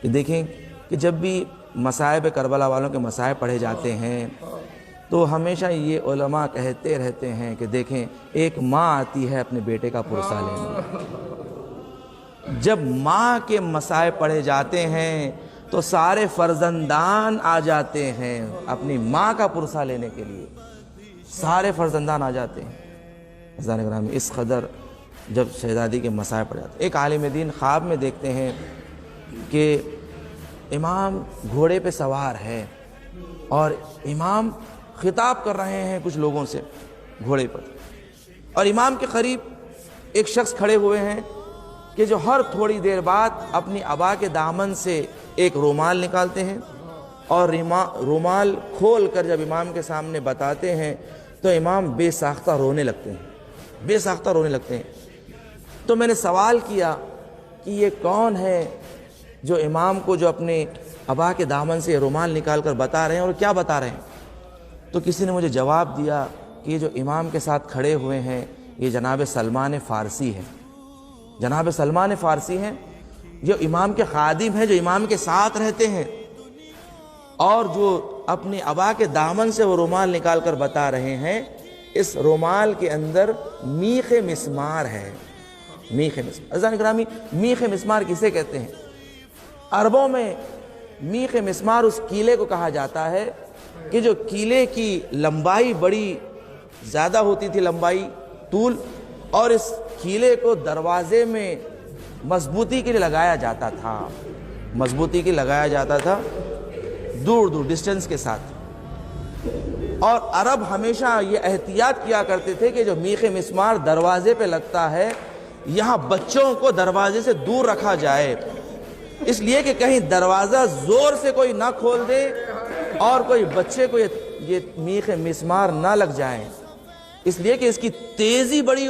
کہ دیکھیں کہ جب بھی مصائب کربلا والوں کے مصائب پڑھے جاتے ہیں تو ہمیشہ یہ علماء کہتے رہتے ہیں کہ دیکھیں ایک ماں آتی ہے اپنے بیٹے کا پرسہ لینے، جب ماں کے مصائب پڑھے جاتے ہیں تو سارے فرزندان آ جاتے ہیں اپنی ماں کا پرسہ لینے کے لیے، سارے فرزندان آ جاتے ہیں۔ عزیزان گرامی، اس قدر جب شہزادی کے مصائب پڑ جاتے ہیں، ایک عالم دین خواب میں دیکھتے ہیں کہ امام گھوڑے پہ سوار ہے اور امام خطاب کر رہے ہیں کچھ لوگوں سے گھوڑے پر، اور امام کے قریب ایک شخص کھڑے ہوئے ہیں کہ جو ہر تھوڑی دیر بعد اپنی عبا کے دامن سے ایک رومال نکالتے ہیں اور رومال کھول کر جب امام کے سامنے بتاتے ہیں تو امام بے ساختہ رونے لگتے ہیں، بے ساختہ رونے لگتے ہیں۔ تو میں نے سوال کیا کہ یہ کون ہے جو امام کو جو اپنے عبا کے دامن سے رومال نکال کر بتا رہے ہیں اور کیا بتا رہے ہیں؟ تو کسی نے مجھے جواب دیا کہ یہ جو امام کے ساتھ کھڑے ہوئے ہیں یہ جناب سلمان فارسی ہے، جناب سلمان فارسی ہیں، جو امام کے خادم ہیں، جو امام کے ساتھ رہتے ہیں، اور جو اپنی عبا کے دامن سے وہ رومال نکال کر بتا رہے ہیں اس رومال کے اندر میخ مسمار ہے، میخ مسمار۔ عزیزان گرامی، میخ مسمار کسے کہتے ہیں؟ عربوں میں میخ مسمار اس کیلے کو کہا جاتا ہے کہ جو کیلے کی لمبائی بڑی زیادہ ہوتی تھی، لمبائی طول، اور اس کیلے کو دروازے میں مضبوطی کے لیے لگایا جاتا تھا، مضبوطی کے لیے لگایا جاتا تھا دور دور ڈسٹنس کے ساتھ۔ اور عرب ہمیشہ یہ احتیاط کیا کرتے تھے کہ جو میخ مسمار دروازے پہ لگتا ہے یہاں بچوں کو دروازے سے دور رکھا جائے، اس لیے کہ کہیں دروازہ زور سے کوئی نہ کھول دے اور کوئی بچے کو یہ میخ مسمار نہ لگ جائے، اس لیے کہ اس کی تیزی بڑی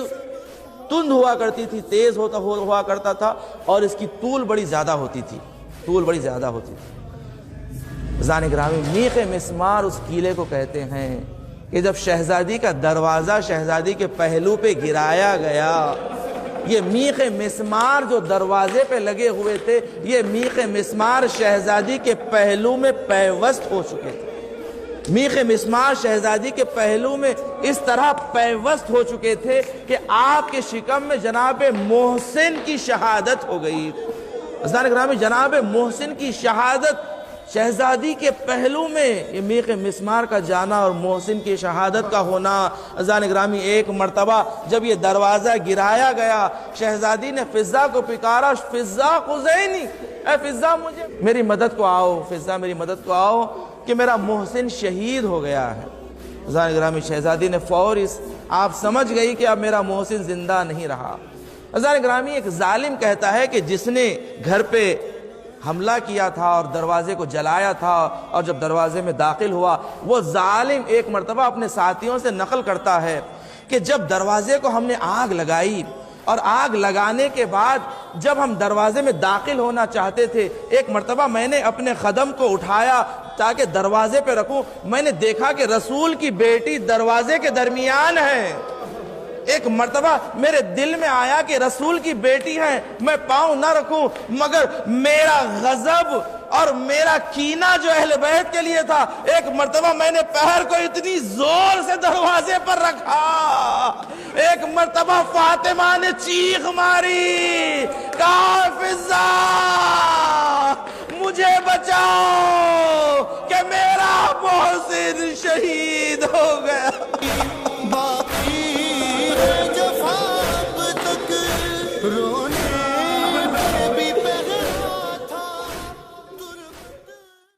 تند ہوا کرتی تھی، تیز ہوا کرتا تھا، اور اس کی طول بڑی زیادہ ہوتی تھی، طول بڑی زیادہ ہوتی تھی۔ عزیزان گرامی، میخ مسمار اس کیلے کو کہتے ہیں کہ جب شہزادی کا دروازہ شہزادی کے پہلو پہ گرایا گیا، یہ میخ مسمار جو دروازے پہ لگے ہوئے تھے یہ میخ مسمار شہزادی کے پہلو میں پیوست ہو چکے تھے، میخ مسمار شہزادی کے پہلو میں اس طرح پیوست ہو چکے تھے کہ آپ کے شکم میں جناب محسن کی شہادت ہو گئی۔ عزیزان گرامی، جناب محسن کی شہادت شہزادی کے پہلو میں یہ میخ مسمار کا جانا اور محسن کی شہادت کا ہونا۔ عزیزان گرامی، ایک مرتبہ جب یہ دروازہ گرایا گیا شہزادی نے فضہ کو پکارا، فضہ خزینی، اے فضہ مجھے میری مدد کو آؤ، فضہ میری مدد کو آؤ کہ میرا محسن شہید ہو گیا ہے۔ عزیزان گرامی، شہزادی نے فوری آپ سمجھ گئی کہ اب میرا محسن زندہ نہیں رہا۔ عزیزان گرامی، ایک ظالم کہتا ہے کہ جس نے گھر پہ حملہ کیا تھا اور دروازے کو جلایا تھا اور جب دروازے میں داخل ہوا، وہ ظالم ایک مرتبہ اپنے ساتھیوں سے نقل کرتا ہے کہ جب دروازے کو ہم نے آگ لگائی اور آگ لگانے کے بعد جب ہم دروازے میں داخل ہونا چاہتے تھے، ایک مرتبہ میں نے اپنے قدم کو اٹھایا تاکہ دروازے پہ رکھوں، میں نے دیکھا کہ رسول کی بیٹی دروازے کے درمیان ہے۔ ایک مرتبہ میرے دل میں آیا کہ رسول کی بیٹی ہے، میں پاؤں نہ رکھوں، مگر میرا غضب اور میرا کینہ جو اہل بیت کے لیے تھا، ایک مرتبہ میں نے پیر کو اتنی زور سے دروازے پر رکھا، ایک مرتبہ فاطمہ نے چیخ ماری، کہا فضہ مجھے بچاؤ کہ میرا محسن شہید ہو گیا۔